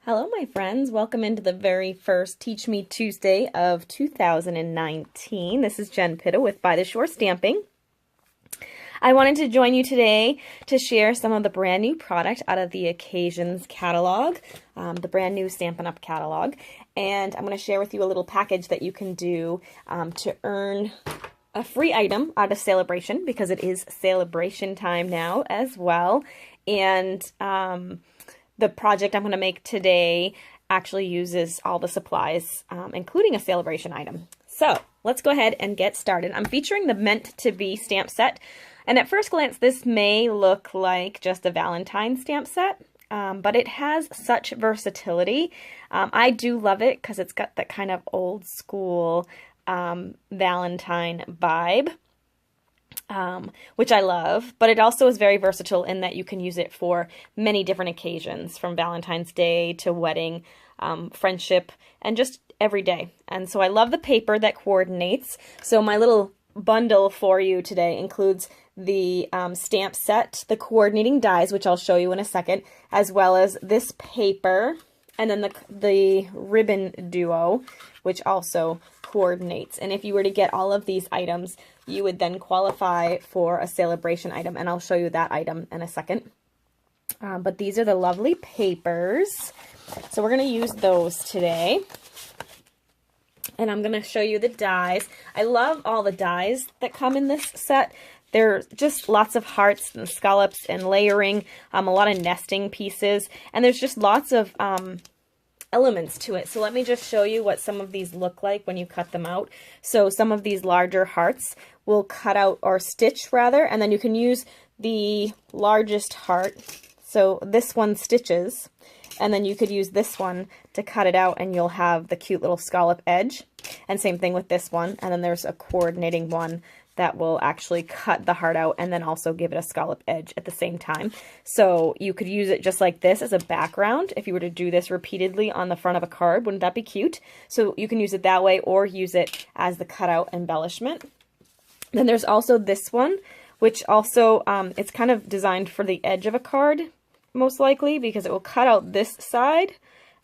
Hello, my friends. Welcome into the very first Teach Me Tuesday of 2019. This is Jen Pitta with By the Shore Stamping. I wanted to join you today to share some of the brand new product out of the Occasions catalog, the brand new Stampin' Up! Catalog. And I'm going to share with you a little package that you can do to earn a free item out of Celebration, because it is celebration time now as well. And the project I'm going to make today actually uses all the supplies, including a celebration item. So let's go ahead and get started. I'm featuring the Meant to Be stamp set. And at first glance, this may look like just a Valentine stamp set, but it has such versatility. I do love it because it's got that kind of old school Valentine vibe. Which I love, but it also is very versatile in that you can use it for many different occasions, from Valentine's Day to wedding, friendship, and just every day. And so I love the paper that coordinates. So my little bundle for you today includes the stamp set, the coordinating dies, which I'll show you in a second, as well as this paper, and then the ribbon duo, which also coordinates. And if you were to get all of these items, you would then qualify for a celebration item, and I'll show you that item in a second. But these are the lovely papers, so we're going to use those today. And I'm going to show you the dies. I love all the dies that come in this set. There's just lots of hearts and scallops and layering, a lot of nesting pieces, and there's just lots of elements to it. So let me just show you what some of these look like when you cut them out. So some of these larger hearts will cut out, or stitch rather, and then you can use the largest heart. So this one stitches, and then you could use this one to cut it out, and you'll have the cute little scallop edge. And same thing with this one. And then there's a coordinating one that will actually cut the heart out and then also give it a scallop edge at the same time. So you could use it just like this as a background if you were to do this repeatedly on the front of a card. Wouldn't that be cute? So you can use it that way, or use it as the cutout embellishment. Then there's also this one, which also, it's kind of designed for the edge of a card, most likely, because it will cut out this side.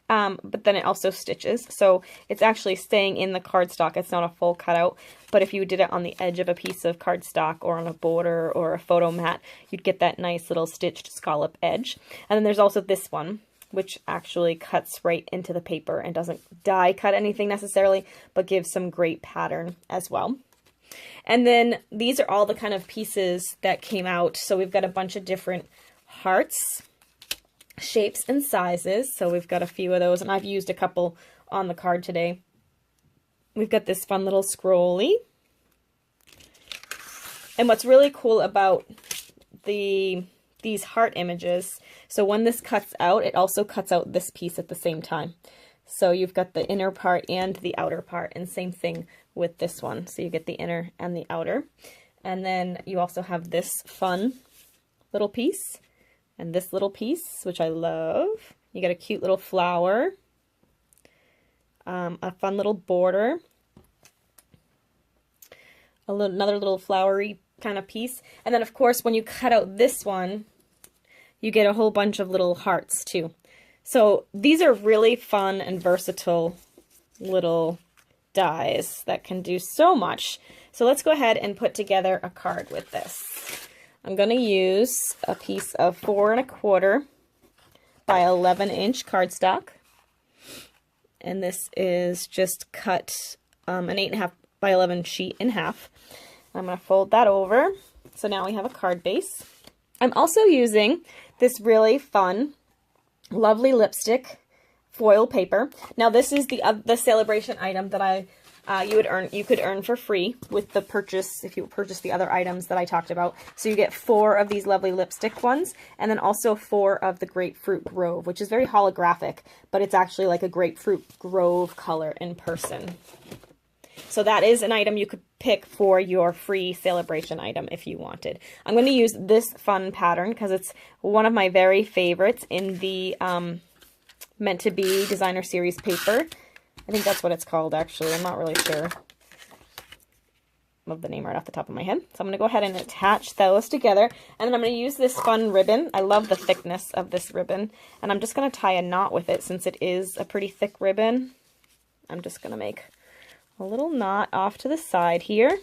But then it also stitches, so it's actually staying in the cardstock. It's not a full cutout, but if you did it on the edge of a piece of cardstock or on a border or a photo mat, you'd get that nice little stitched scallop edge. And then there's also this one, which actually cuts right into the paper and doesn't die cut anything necessarily, but gives some great pattern as well. And then these are all the kind of pieces that came out. So we've got a bunch of different hearts, shapes and sizes. So we've got a few of those, and I've used a couple on the card today. We've got this fun little scrolly. And what's really cool about these heart images, so when this cuts out, it also cuts out this piece at the same time. So you've got the inner part and the outer part, and same thing with this one. So you get the inner and the outer. And then you also have this fun little piece, and this little piece, which I love. You got a cute little flower, a fun little border, another little flowery kind of piece. And then, of course, when you cut out this one, you get a whole bunch of little hearts, too. So these are really fun and versatile little dies that can do so much. So let's go ahead and put together a card with this. I'm going to use a piece of 4 1/4 by 11-inch cardstock. And this is just cut an 8.5 by 11 sheet in half. I'm going to fold that over. So now we have a card base. I'm also using this really fun, lovely lipstick foil paper. Now this is the celebration item that you could earn for free with the purchase, if you purchase the other items that I talked about. So you get 4 of these lovely lipstick ones, and then also 4 of the Grapefruit Grove, which is very holographic, but it's actually like a Grapefruit Grove color in person. So that is an item you could pick for your free celebration item if you wanted. I'm going to use this fun pattern because it's one of my very favorites in the Meant to Be Designer Series paper. I think that's what it's called, actually. I'm not really sure. of the name right off the top of my head. So I'm going to go ahead and attach those together. And then I'm going to use this fun ribbon. I love the thickness of this ribbon. And I'm just going to tie a knot with it since it is a pretty thick ribbon. I'm just going to make a little knot off to the side here.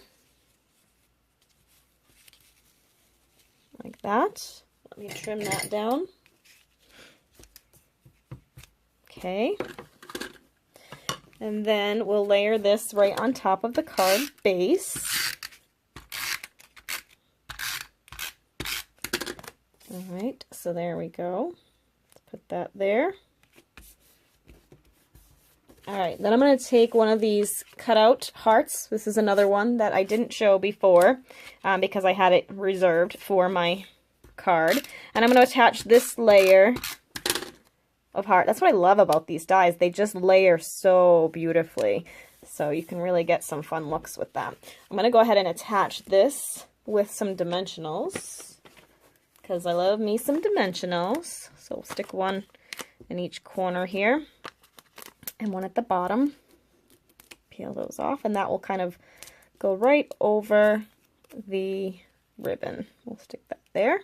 Like that. Let me trim that down. Okay. And then we'll layer this right on top of the card base. All right, so there we go. Let's put that there. All right, then I'm going to take one of these cutout hearts. This is another one that I didn't show before because I had it reserved for my card. And I'm going to attach this layer of heart. That's what I love about these dies. They just layer so beautifully. So you can really get some fun looks with that. I'm going to go ahead and attach this with some dimensionals because I love me some dimensionals. So we'll stick one in each corner here and one at the bottom. Peel those off and that will kind of go right over the ribbon. We'll stick that there.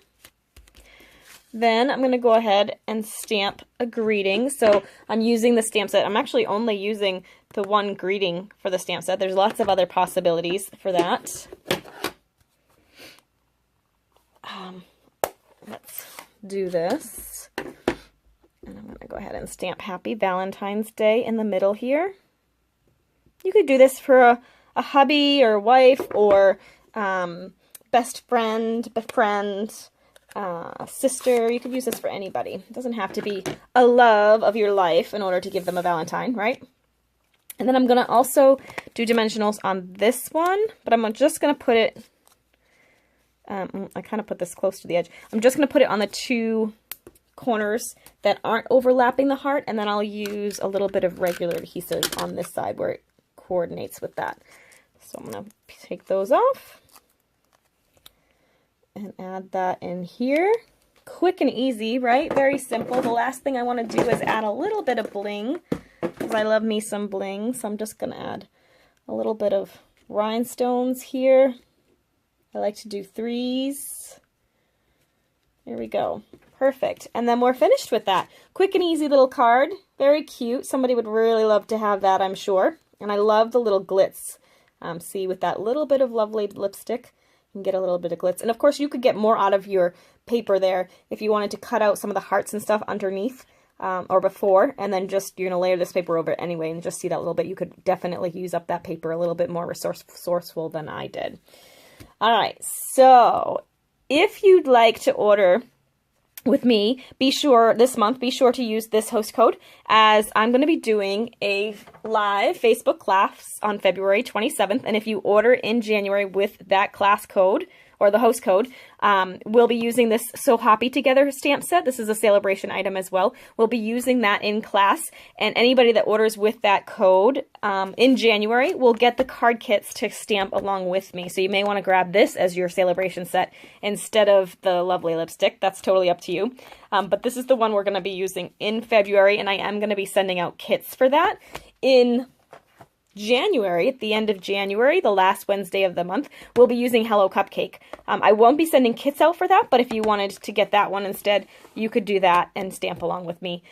Then I'm going to go ahead and stamp a greeting. So I'm using the stamp set. I'm actually only using the one greeting for the stamp set. There's lots of other possibilities for that. Let's do this. And I'm going to go ahead and stamp Happy Valentine's Day in the middle here. You could do this for a hubby or wife or best friend, befriend, sister. You could use this for anybody. It doesn't have to be a love of your life in order to give them a Valentine, right? And then I'm going to also do dimensionals on this one, but I'm just going to put it, I kind of put this close to the edge. I'm just going to put it on the two corners that aren't overlapping the heart, and then I'll use a little bit of regular adhesive on this side where it coordinates with that. So I'm going to take those off and add that in here. Quick and easy, right? Very simple. The last thing I want to do is add a little bit of bling because I love me some bling. So I'm just going to add a little bit of rhinestones here. I like to do 3s. There we go. Perfect. And then we're finished with that. Quick and easy little card. Very cute. Somebody would really love to have that, I'm sure. And I love the little glitz. See, with that little bit of lovely lipstick, you can get a little bit of glitz. And of course, you could get more out of your paper there if you wanted to cut out some of the hearts and stuff underneath or before, and then just, you're going to layer this paper over it anyway and just see that little bit. You could definitely use up that paper a little bit more resourceful than I did. All right, so if you'd like to order with me, be sure to use this host code, as I'm going to be doing a live Facebook class on February 27th. And if you order in January with that class code or the host code, we'll be using this So Happy Together stamp set. This is a celebration item as well. We'll be using that in class, and anybody that orders with that code in January will get the card kits to stamp along with me. So you may want to grab this as your celebration set instead of the lovely lipstick. That's totally up to you. But this is the one we're going to be using in February, and I am going to be sending out kits for that in January. At the end of January, the last Wednesday of the month, we'll be using Hello Cupcake. I won't be sending kits out for that, but if you wanted to get that one instead, you could do that and stamp along with me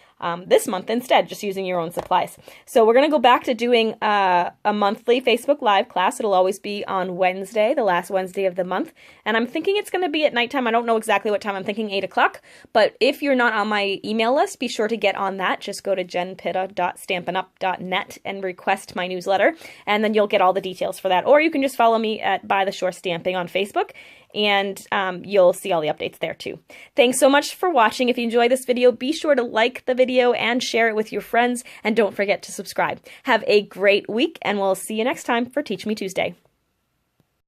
this month instead, just using your own supplies. So we're going to go back to doing a monthly Facebook Live class. It'll always be on Wednesday, the last Wednesday of the month, and I'm thinking it's going to be at nighttime. I don't know exactly what time. I'm thinking 8 o'clock, but if you're not on my email list, be sure to get on that. Just go to jenpitta.stampinup.net and request my newsletter, and then you'll get all the details for that. Or you can just follow me at By the Shore Stamping on Facebook, and you'll see all the updates there too. Thanks so much for watching. If you enjoyed this video, be sure to like the video and share it with your friends, and don't forget to subscribe. Have a great week, and we'll see you next time for Teach Me Tuesday.